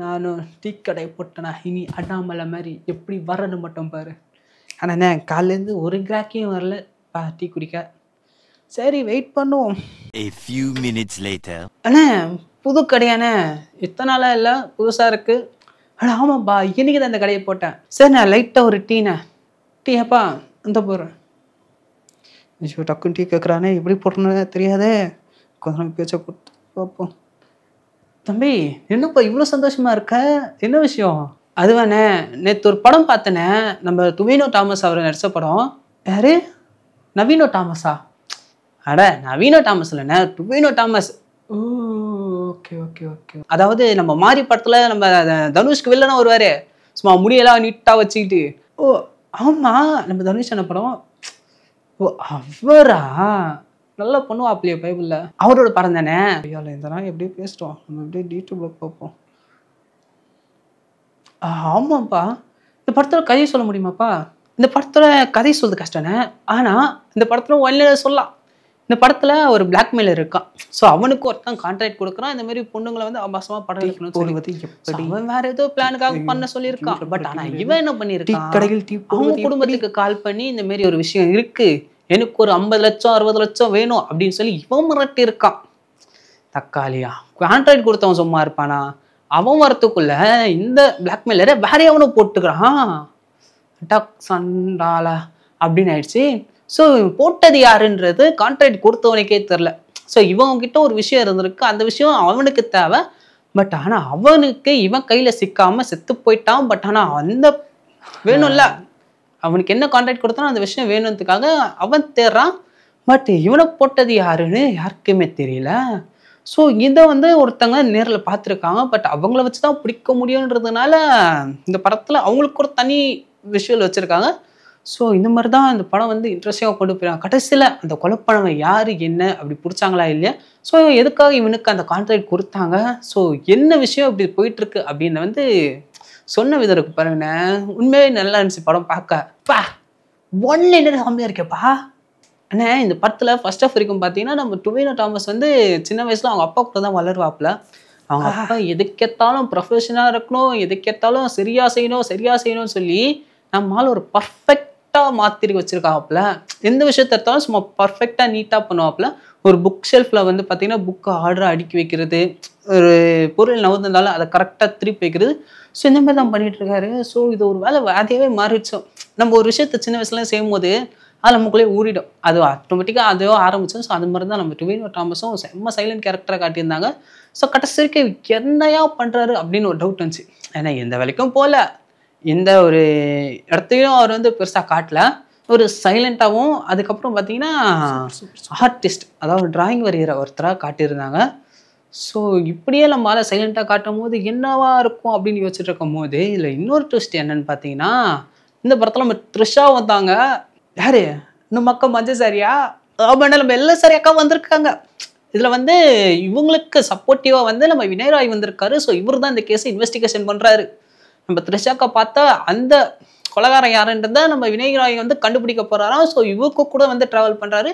நானும் டீ கடை போட்டேனா இனி அண்ணாமலை மாதிரி எப்படி வரணும் மட்டும் பாரு. ஆனாண்ணே காலையிலேருந்து ஒரு கிராக்கியும் வரல டீ குடிக்க. சரி வெயிட் பண்ணுவோம். A few minutes later. அண்ணே புது கடையாண்ணே, எத்தனை நாளாக இல்லை, புதுசாக இருக்கு. ஆனால் ஆமாப்பா இன்னைக்கு தான் இந்த கடையை போட்டேன். சரிண்ணே லைட்டாக ஒரு டீண்ணே. டீயாப்பா அந்த போகிறேன். டக்குன்னு டீ கேட்குறானே, எப்படி போட்டோன்னு தெரியாதே. கொஞ்ச நாள் பேச்சை போட்டு பார்ப்போம். தம்பி என்னப்பா இவ்வளோ சந்தோஷமா இருக்க, என்ன விஷயம்? அதுவாண்ணே நேற்று ஒரு படம் பார்த்தேனே, நம்ம டுவினோ தாமஸ் அவர் நடித்த படம். யாரு? நவீனோ தாமஸா? அட நவீனோ தாமஸ் இல்லைண்ணே, டுவினோ தாமஸ். ஓ ஓகே ஓகே ஓகே. அதாவது நம்ம மாரி படத்தில் நம்ம தனுஷ்க்கு வில்லனா வருவார், சும்மா முடியெல்லாம் நீட்டாக வச்சுக்கிட்டு. ஓ ஆமாம், நம்ம தனுஷ் என்ன படம்? ஓ அவரா? நல்லா பண்ணுவாப்லையே பைபிளில், அவரோட படம் தானே. ஐயா இந்த நாள் எப்படியே பேசிட்டோம், நம்ம எப்படியே டீட்டெயிலாக பார்ப்போம். ஆமாப்பா, இந்த படத்தில் கதையை சொல்ல முடியுமாப்பா? இந்த படத்தில் கதை சொல்றது கஷ்டம்ண்ணே, ஆனால் இந்த படத்தில் ஒன்ல சொல்லலாம். இந்த படத்தில் ஒரு பிளாக்மெயிலர் இருக்கான். ஸோ அவனுக்கு ஒருத்தன் கான்ட்ராக்ட் கொடுக்குறான், இந்த மாதிரி பொண்ணுங்களை வந்து அபாசமாக படம் எடுக்கணும்னு சொல்லி அவன் வேற ஏதோ பிளானுக்காக பண்ண சொல்லியிருக்கான். பட் ஆனால் இவன் என்ன பண்ணியிருக்கான், அவங்க குடும்பத்துக்கு கால் பண்ணி இந்த மாதிரி ஒரு விஷயம் இருக்கு, எனக்கு ஒரு 50 லட்சம் 60 லட்சம் வேணும் அப்படின்னு சொல்லி இவன் மிரட்டி இருக்கான். தக்காளியா, கான்ட்ராக்ட் கொடுத்தவன் சும்மா இருப்பானா? அவன் வரத்துக்குள்ள இந்த பிளாக்மெயிலரை வேற எவனும் போட்டுக்கிறான். சண்டால அப்படின்னு ஆயிடுச்சு. ஸோ போட்டது யாருன்றது கான்ட்ராக்ட் கொடுத்தவனுக்கே தெரில. ஸோ இவங்கிட்ட ஒரு விஷயம் இருந்திருக்கு, அந்த விஷயம் அவனுக்கு தேவை. பட் ஆனால் அவனுக்கு இவன் கையில் சிக்காமல் செத்து போயிட்டான். பட் ஆனால் அந்த வேணும்ல, அவனுக்கு என்ன கான்ட்ராக்ட் கொடுத்தானோ அந்த விஷயம் வேணுன்றதுக்காக அவன் தேடுறான். பட் இவனை போட்டது யாருன்னு யாருக்குமே தெரியல. ஸோ இதை வந்து ஒருத்தங்க நேரில் பார்த்துருக்காங்க. பட் அவங்கள வச்சு தான் பிடிக்க முடியுன்றதுனால இந்த படத்தில் அவங்களுக்கு ஒரு தனி விஷுவல் வச்சுருக்காங்க. ஸோ இந்த மாதிரி தான் இந்த படம் வந்து இன்ட்ரெஸ்டிங்காக கொண்டு போயிடாங்க. கடைசியில் அந்த கொலைப்பணவன் யார் என்ன அப்படி பிடிச்சாங்களா இல்லையா, ஸோ எதுக்காக இவனுக்கு அந்த கான்ட்ராக்ட் கொடுத்தாங்க, ஸோ என்ன விஷயம் இப்படி போயிட்டுருக்கு அப்படின்னு வந்து சொன்ன விதம் இருக்கு பாருங்கண்ணே. உண்மையே நல்லா இருந்துச்சு படம் பார்க்க. ஒன்ல என்ன கம்மியாக இருக்கேப்பா அண்ணே. இந்த படத்தில் ஃபர்ஸ்ட் ஆஃப் வரைக்கும் பார்த்தீங்கன்னா நம்ம டுவினோ தாமஸ் வந்து சின்ன வயசில் அவங்க அப்பா கூட தான் வளருவாப்புல. அவங்க அப்பா எதுக்கேத்தாலும் ப்ரொஃபஷனாக இருக்கணும், எதுக்கேத்தாலும் சரியாக செய்யணும்னு சொல்லி நம்மளால ஒரு பர்ஃபெக்டாக மாற்றி வச்சுருக்காப்புல. எந்த விஷயத்த எடுத்தாலும் சும்மா பர்ஃபெக்டாக நீட்டாக பண்ணுவாப்புல. ஒரு புக் ஷெல்ஃபில் வந்து பார்த்தீங்கன்னா புக்கை ஆர்டராக அடுக்கி வைக்கிறது, ஒரு பொருள் நவுந்தாலும் அதை கரெக்டாக திருப்பி வைக்கிறது. ஸோ இந்த மாதிரி தான் பண்ணிகிட்டு இருக்காரு. ஸோ இது ஒரு வேலை அதேவே மாறிடுச்சோம். நம்ம ஒரு விஷயத்த சின்ன வயசுல செய்யும் போது அது நமக்குள்ளே ஊறிடும், அது ஆட்டோமேட்டிக்காக அதுவோ ஆரம்பிச்சோம். ஸோ அது மாதிரி தான் நம்ம டுவினோ தாமஸும் செம்ம சைலண்ட் கேரக்டராக காட்டியிருந்தாங்க. ஸோ கடைசி வரைக்கும் என்னையா பண்ணுறாரு அப்படின்னு ஒரு டவுட் வந்துச்சு. ஏன்னா எந்த வேலைக்கும் போகல, எந்த ஒரு இடத்தையும் அவர் வந்து பெருசாக காட்டல, ஒரு சைலண்ட்டாகவும். அதுக்கப்புறம் பார்த்தீங்கன்னா ஆர்டிஸ்ட், அதாவது டிராயிங் வரைகிற ஒருத்தராக காட்டியிருந்தாங்க. ஸோ இப்படியே நம்மளால் சைலண்ட்டாக காட்டும் போது என்னவா இருக்கும் அப்படின்னு யோசிச்சுட்டு இருக்கும் போது இல்லை இன்னொரு ட்விஸ்ட் என்னன்னு பார்த்தீங்கன்னா, இந்த படத்தில் நம்ம த்ரிஷா வந்தாங்க. யாரு? இன்னும் மக்கள் மஞ்சள் சாரியா? ஆமாண்ணா, நம்ம எல்லா சாரியாக்கா வந்திருக்காங்க. இதில் வந்து இவங்களுக்கு சப்போர்ட்டிவாக வந்து நம்ம வினய் ராய் வந்திருக்காரு. ஸோ இவர் தான் இந்த கேஸை இன்வெஸ்டிகேஷன் பண்ணுறாரு. நம்ம த்ரிஷாக்கா பார்த்தா அந்த கொலகாரம் யாருன்றதை நம்ம வினய் ராய் வந்து கண்டுபிடிக்க போகிறாராம். ஸோ இவருக்கு கூட வந்து ட்ராவல் பண்ணுறாரு.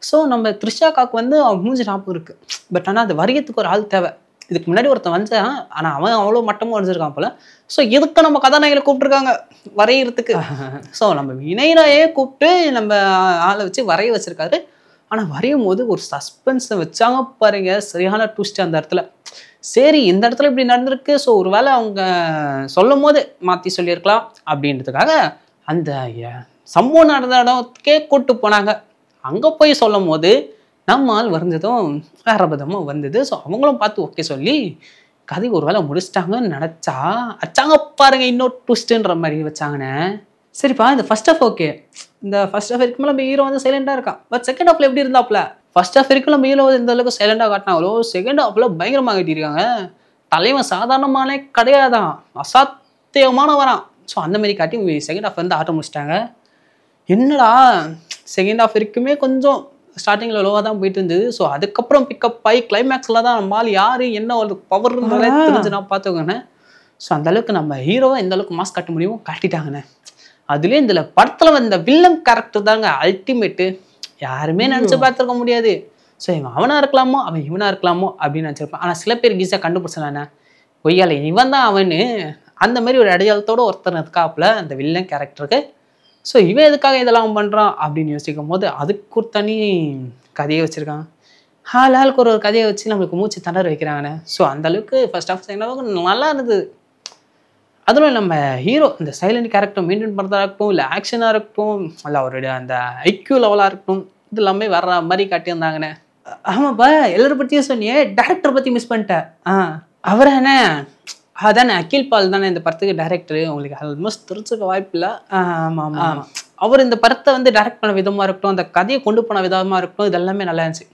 ஸோ நம்ம த்ரிஷாக்காவுக்கு வந்து அவன் மூஞ்சி ஞாபகம் இருக்குது. பட் ஆனால் அது வரையத்துக்கு ஒரு ஆள் தேவை. இதுக்கு முன்னாடி ஒருத்தன் வந்தான், ஆனால் அவன் அவ்வளோ மட்டமாக வரைஞ்சிருக்கான் போல. ஸோ இதுக்கு நம்ம கதாநாயகனை கூப்பிட்டுருக்காங்க வரைகிறதுக்கு. ஸோ நம்ம வினய் ராயே கூப்பிட்டு நம்ம ஆளை வச்சு வரைய வச்சிருக்காரு. ஆனால் வரையும் போது ஒரு சஸ்பென்ஸை வச்சாங்க பாருங்க, சரியான ட்விஸ்ட் அந்த இடத்துல. சரி இந்த இடத்துல இப்படி நடந்திருக்கு, ஸோ ஒரு வேளை அவங்க சொல்லும் போது மாற்றி சொல்லியிருக்கலாம் அப்படின்றதுக்காக அந்த சம்பவம் நடந்த இடத்துக்கே கூப்பிட்டு போனாங்க. அங்கே போய் சொல்லும் போது நம்ம ஆள் வரைஞ்சதும் வேற விதமாக வந்தது. ஸோ அவங்களும் பார்த்து ஓகே சொல்லி கதை ஒரு வேளை முடிச்சிட்டாங்கன்னு நினச்சா அச்சாங்க பாருங்க இன்னொரு ட்விஸ்ட்டுன்ற மாதிரி வச்சாங்கண்ணே. சரிப்பா இந்த ஃபர்ஸ்ட் ஆஃப் ஓகே, இந்த ஃபர்ஸ்ட் ஆஃப் வரைக்கும் நம்ம ஹீரோ வந்து சைலண்டாக இருக்கான். பட் செகண்ட் ஹாஃப்ல எப்படி இருந்தாப்ல? ஃபர்ஸ்ட் ஹாஃப் வரைக்கும் நம்ம ஹீரோ இந்த அளவுக்கு சைலண்டாக காட்டினாங்களோ, செகண்ட் ஹாஃப்ல பயங்கரமாக கட்டியிருக்காங்க. தலைவன் சாதாரணமானே கிடையாதான், அசாத்தியமான வரான். ஸோ அந்த மாதிரி காட்டி செகண்ட் ஹாஃப் வந்து ஆட்ட முடிச்சிட்டாங்க. என்னடா செகண்ட் ஹாஃப் வரைக்குமே கொஞ்சம் ஸ்டார்டிங்கில் லோவாக தான் போயிட்டு இருந்தது. ஸோ அதுக்கப்புறம் பிக்கப் ஆகி கிளைமேக்ஸில் தான் நம்மளால் யார் என்ன ஒரு பவர்ன்றதே தெரிஞ்சு நான் பார்த்துக்கோங்கண்ணே. ஸோ அந்தளவுக்கு நம்ம ஹீரோவை எந்த அளவுக்கு மாஸ் காட்ட முடியுமோ காட்டிட்டாங்கண்ணே. அதுலேயே இந்த படத்தில் வந்த வில்லன் கேரக்டர் தாங்க அல்டிமேட்டு. யாருமே நினச்சி பார்த்துருக்க முடியாது. ஸோ இவன் அவனாக இருக்கலாமோ அவன் இவனாக இருக்கலாமோ அப்படின்னு நினச்சிருப்பான். ஆனால் சில பேர் ஈஸியாக கண்டுபிடிச்சலாண்ணே. பொய்யால இவன் தான் அவனு அந்த மாதிரி ஒரு அடையாளத்தோட ஒருத்தர் இருக்காப்புல அந்த வில்லன் கேரக்டருக்கு. ஸோ இவன் எதுக்காக இதெல்லாம் பண்ணுறான் அப்படின்னு யோசிக்கும் போது அதுக்கு ஒரு தனி கதையை வச்சுருக்காங்க. ஆளுக்கு ஒரு கதையை வச்சு நம்மளுக்கு மூச்சு திணற வைக்கிறாங்கண்ணே. ஸோ அந்தளவுக்கு ஃபர்ஸ்ட் ஆஃப் செகண்ட் ஹாஃப் நல்லா இருந்தது. அதுவும் நம்ம ஹீரோ இந்த சைலண்ட் கேரக்டர் மெயின்டைன் பண்ணுறதா இருக்கட்டும், இல்லை ஆக்ஷனாக இருக்கட்டும், இல்லை அவருடைய அந்த ஐக்யூ லெவலாக இருக்கட்டும், இது எல்லாமே வர்ற மாதிரி காட்டியிருந்தாங்கண்ணே. ஆமாப்பா, எல்லாரும் பற்றியும் சொன்னியே, டேரக்டர் பற்றி மிஸ் பண்ணிட்டேன். அவரை என்ன அதானே அகில் பால் தானே இந்த படத்துக்கு டைரக்டரு. உங்களுக்கு ஆல்மோஸ்ட் தெரிஞ்சுக்க வாய்ப்பு இல்லை. ஆமாம் ஆமாம். அவர் இந்த படத்தை வந்து டைரக்ட் பண்ண விதமாக இருக்கட்டும், அந்த கதையை கொண்டு போன விதமாக இருக்கட்டும், இது எல்லாமே நல்லா இருந்துச்சு.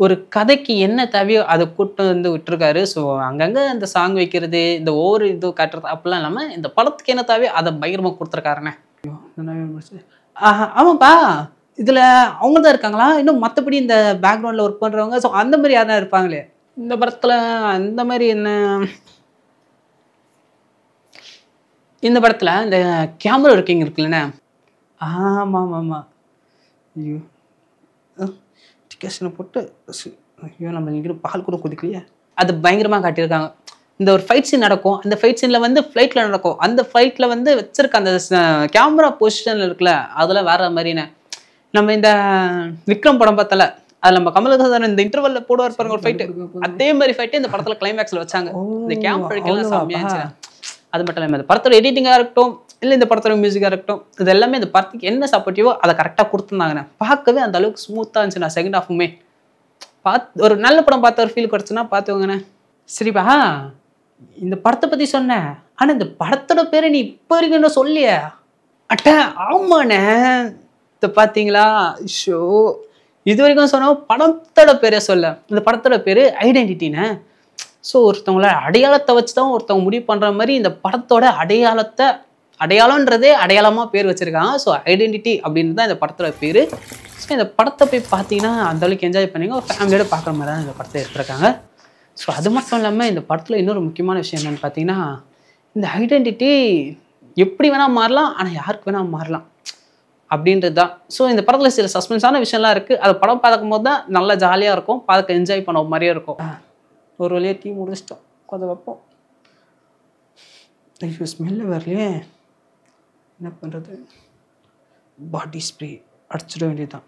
ஒரு கதைக்கு என்ன தேவையோ அதை கூட்டு வந்து விட்டுருக்காரு. ஸோ அங்கங்கே அந்த சாங் வைக்கிறது, இந்த ஒவ்வொரு இது காட்டுறது அப்படிலாம் இல்லாமல் இந்த படத்துக்கு என்ன தேவையோ அதை பயங்கரமாக கொடுத்துருக்காருண்ணே. ஆமாப்பா, இதில் அவங்க தான் இருக்காங்களா? இன்னும் மற்றபடி இந்த பேக்ரவுண்டில் ஒர்க் பண்ணுறவங்க ஸோ அந்த மாதிரி யாரும் இருப்பாங்களே இந்த படத்தில்? அந்த மாதிரி என்ன இந்த படத்தில் இந்த கேமரா ஒர்க்கிங் இருக்குல்லண்ணே. ஆமாம் ஆமாம். ஐயோ டிகேஷனை போட்டு ஐயோ நம்ம இங்கே பால் கூட குதிக்கலையே. அது பயங்கரமாக காட்டியிருக்காங்க. இந்த ஒரு ஃபைட் சீன் நடக்கும், அந்த ஃபைட் சீனில் வந்து ஃப்ளைட்டில் நடக்கும். அந்த ஃப்ளைட்டில் வந்து வச்சிருக்க அந்த கேமரா பொசிஷனில் இருக்குல்ல, அதெல்லாம் வேற மாதிரிண்ணே. நம்ம இந்த விக்ரம் படம் பார்த்தல, அதில் நம்ம கமலஹாசன் இந்த இன்டர்வல்ல போடுவார் பாருங்க ஒரு ஃபைட்டு, அதே மாதிரி ஃபைட்டு இந்த படத்தில் கிளைமேக்ஸில் வச்சாங்க. இந்த கேமரா செம்மையாச்சு. அது மட்டும் இல்லாமல் இந்த படத்தோட எடிட்டிங்காக இருக்கட்டும், இல்லை இந்த படத்தோட மியூசிக்காக இருக்கட்டும், இது எல்லாமே இந்த படத்துக்கு என்ன சப்போர்ட்டிவோ அதை கரெக்டாக கொடுத்துருந்தாங்கண்ணே. பார்க்கவே அந்த அளவுக்கு ஸ்மூத்தாக இருந்துச்சு. நான் செகண்ட் ஹாஃபுமே ஒரு நல்ல படம் பார்த்த ஒரு ஃபீல் கிடச்சுன்னா பார்த்துக்கோங்கண்ணே. சரிப்பா, இந்த படத்தை பற்றி சொன்னேன், ஆனால் இந்த படத்தோட பேரை நீ இப்போ வரைக்கும் என்ன சொல்லிய? அட்ட ஆமாண்ணே, இதை பார்த்தீங்களா? ஷோ இது வரைக்கும் சொன்னால் படத்தோட பேரே சொல்ல. இந்த படத்தோட பேர் ஐடென்டிட்டிண்ணே. ஸோ ஒருத்தவங்கள அடையாளத்தை வச்சு தான் ஒருத்தவங்க முடிவு பண்ணுற மாதிரி இந்த படத்தோட அடையாளன்றதே அடையாளமாக பேர் வச்சுருக்காங்க. ஸோ ஐடென்டிட்டி அப்படின்னு தான் இந்த படத்தோட பேர். ஸோ இந்த படத்தை போய் பார்த்தீங்கன்னா அந்தளவுக்கு என்ஜாய் பண்ணிங்க, ஒரு ஃபேமிலியோட பார்க்குற மாதிரி தான் இந்த படத்தை எடுத்துருக்காங்க. ஸோ அது மட்டும் இல்லாமல் இந்த படத்தில் இன்னொரு முக்கியமான விஷயம் என்னென்னு பார்த்தீங்கன்னா, இந்த ஐடென்டிட்டி எப்படி வேணால் மாறலாம், ஆனால் யாருக்கு வேணால் மாறலாம் அப்படின்றது தான். ஸோ இந்த படத்தில் சில சஸ்பென்ஸான விஷயம்லாம் இருக்குது. அதை படம் பார்க்கும் போது தான் நல்லா ஜாலியாக இருக்கும், பார்க்க என்ஜாய் பண்ண மாதிரியே இருக்கும். ஒரு வழியாக டீ முடிச்சிட்டோம், கொஞ்சம் வைப்போம். ஐயோ ஸ்மெல்லு வரலையே, என்ன பண்ணுறது? பாடி ஸ்ப்ரே அடிச்சிட வேண்டியதுதான்.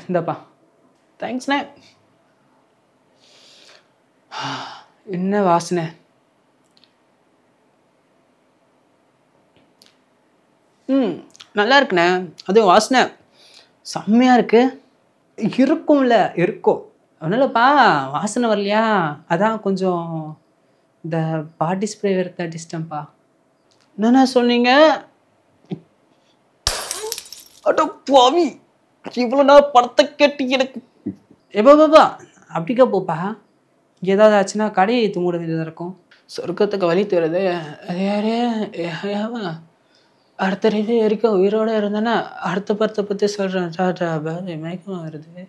இந்தாப்பா, தேங்க்ஸ்ண்ணே. என்ன வாசனை! நல்லா இருக்குண்ணே. அதுவும் வாசனை செம்மையாக இருக்கு. இருக்கும்ல, இருக்கும். அதனாலப்பா வாசனை வரலையா, அதான் கொஞ்சம் இந்த பாடி ஸ்ப்ரே எடுத்து அடிச்சிட்டேன்ப்பா. என்னண்ணா சொன்னீங்க? அட பாவி, இவ்வளோ நாள் படத்தை கேட்டு எனக்கு பாபா அப்படிக்கா போப்பா. ஏதாவது ஆச்சுன்னா கடையை ஏற்று மூட வேண்டியதாக இருக்கும். சொர்க்கத்துக்கு வழி தருது அது யாரே அடுத்த ரீதி வரைக்கும் உயிரோட இருந்தேன்னா அடுத்த படத்தை பற்றி சொல்கிறேன். மயக்கமாக வருது.